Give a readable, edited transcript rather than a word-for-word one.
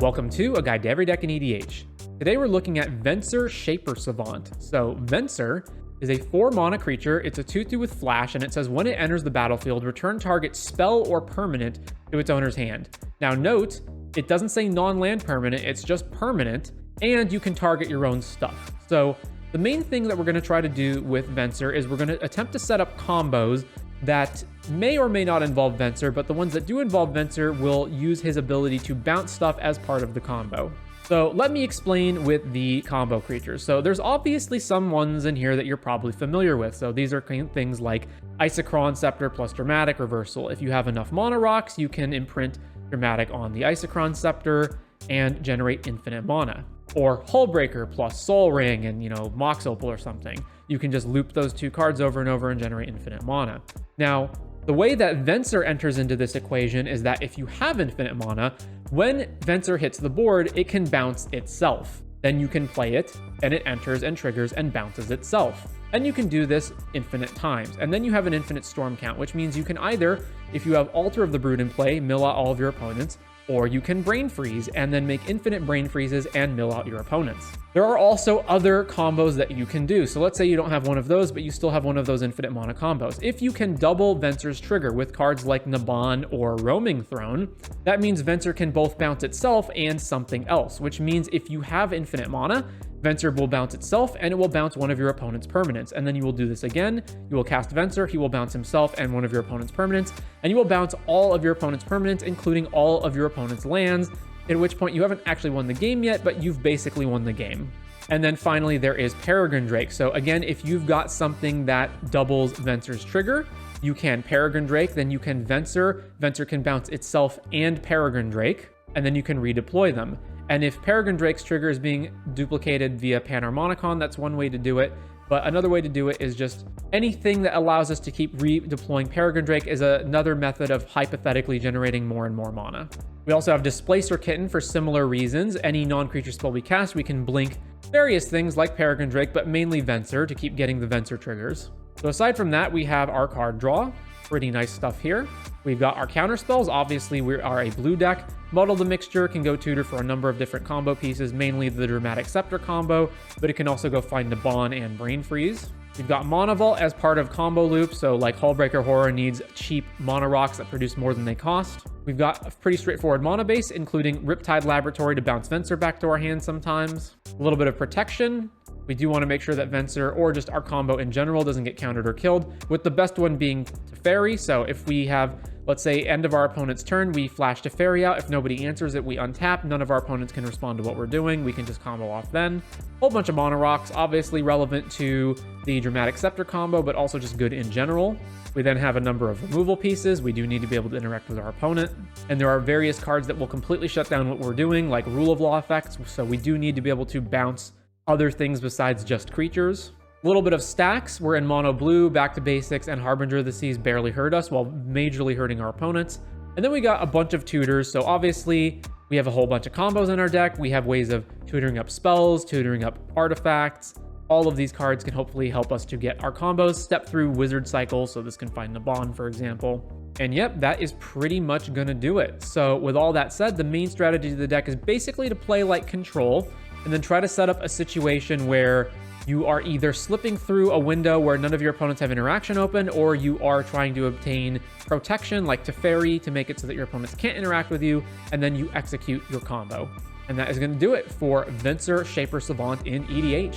Welcome to A Guide to Every Deck in EDH. Today we're looking at Venser Shaper Savant. So Venser is a 4-mana creature. It's a 2/2 with flash, and it says when it enters the battlefield, return target spell or permanent to its owner's hand. Now note, it doesn't say non-land permanent, it's just permanent, and you can target your own stuff. So the main thing that we're going to try to do with Venser is we're going to attempt to set up combos that may or may not involve Venser, but the ones that do involve Venser will use his ability to bounce stuff as part of the combo. So let me explain with the combo creatures. So there's obviously some ones in here that you're probably familiar with. So these are things like Isochron Scepter plus Dramatic Reversal. If you have enough mana rocks, you can imprint Dramatic on the Isochron Scepter and generate infinite mana. Or Hullbreaker plus Soul Ring and, Mox Opal or something. You can just loop those two cards over and over and generate infinite mana. Now, the way that Venser enters into this equation is that if you have infinite mana, when Venser hits the board, it can bounce itself. Then you can play it, and it enters and triggers and bounces itself. And you can do this infinite times. And then you have an infinite storm count, which means you can either, if you have Altar of the Brood in play, mill out all of your opponents, or you can Brain Freeze and then make infinite Brain Freezes and mill out your opponents. There are also other combos that you can do. So let's say you don't have one of those, but you still have one of those infinite mana combos. If you can double Venser's trigger with cards like Naban or Roaming Throne, that means Venser can both bounce itself and something else, which means if you have infinite mana, Venser will bounce itself and it will bounce one of your opponent's permanents. And then you will do this again. You will cast Venser, he will bounce himself and one of your opponent's permanents, and you will bounce all of your opponent's permanents, including all of your opponent's lands, at which point you haven't actually won the game yet, but you've basically won the game. And then finally, there is Peregrine Drake. So again, if you've got something that doubles Venser's trigger, you can Peregrine Drake, then you can Venser. Venser can bounce itself and Peregrine Drake, and then you can redeploy them. And if Peregrine Drake's trigger is being duplicated via Panharmonicon, that's one way to do it. But another way to do it is just anything that allows us to keep redeploying Peregrine Drake is another method of hypothetically generating more and more mana. We also have Displacer Kitten for similar reasons. Any non-creature spell we cast, we can blink various things like Peregrine Drake, but mainly Venser to keep getting the Venser triggers. So aside from that, we have our card draw. Pretty nice stuff here. We've got our counter spells. Obviously, we are a blue deck. Muddle the Mixture can go tutor for a number of different combo pieces, mainly the Dramatic Scepter combo, but it can also go find Naban and Brain Freeze. We've got Mana Vault as part of combo loop, so like Hullbreaker Horror needs cheap mana rocks that produce more than they cost. We've got a pretty straightforward mana base, including Riptide Laboratory to bounce Venser back to our hand sometimes. A little bit of protection. We do want to make sure that Venser, or just our combo in general, doesn't get countered or killed, with the best one being Teferi. So if we have, let's say, end of our opponent's turn, we flash Teferi out. If nobody answers it, we untap. None of our opponents can respond to what we're doing. We can just combo off then. Whole bunch of mana rocks, obviously relevant to the Dramatic Scepter combo, but also just good in general. We then have a number of removal pieces. We do need to be able to interact with our opponent. And there are various cards that will completely shut down what we're doing, like Rule of Law effects. So we do need to be able to bounce other things besides just creatures. A little bit of stacks. We're in mono blue, back to basics, and Harbinger of the Seas barely hurt us while majorly hurting our opponents. And then we got a bunch of tutors. So obviously we have a whole bunch of combos in our deck. We have ways of tutoring up spells, tutoring up artifacts. All of these cards can hopefully help us to get our combos, step through wizard cycles. So this can find Naban, for example. And yep, that is pretty much gonna do it. So with all that said, the main strategy of the deck is basically to play like Control, and then try to set up a situation where you are either slipping through a window where none of your opponents have interaction open, or you are trying to obtain protection like Teferi to make it so that your opponents can't interact with you, and then you execute your combo. And that is going to do it for Venser Shaper Savant in EDH.